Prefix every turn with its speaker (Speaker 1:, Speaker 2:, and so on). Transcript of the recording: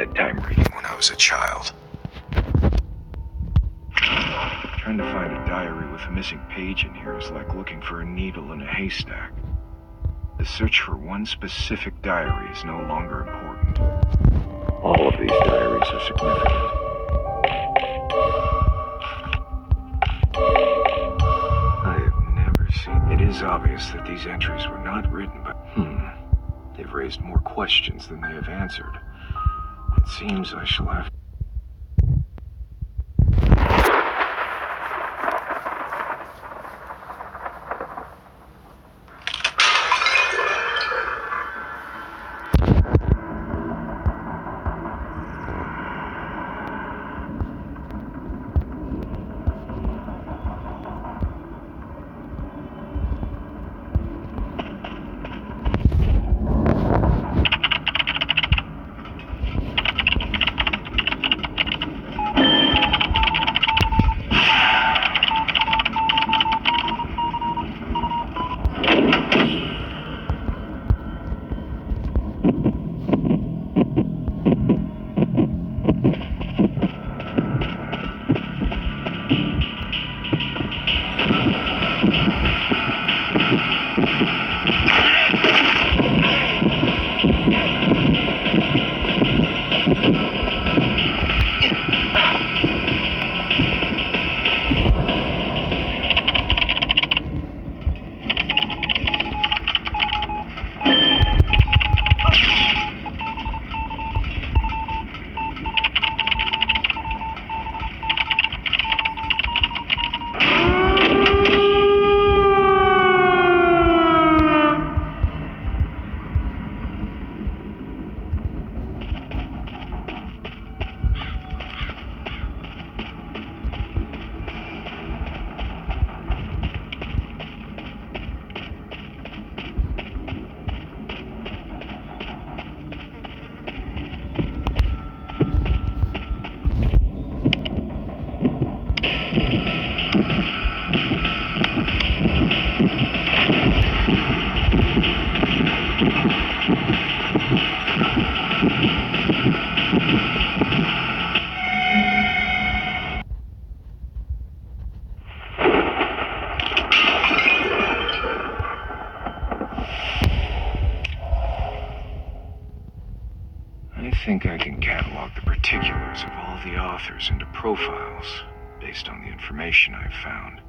Speaker 1: bedtime reading when I was a child. Trying to find a diary with a missing page in here is like looking for a needle in a haystack. The search for one specific diary is no longer important. All of these diaries are significant. I have never seen... It is obvious that these entries were not written by... They've raised more questions than they have answered. It seems I shall have... I think I can catalog the particulars of all the authors into profiles based on the information I've found.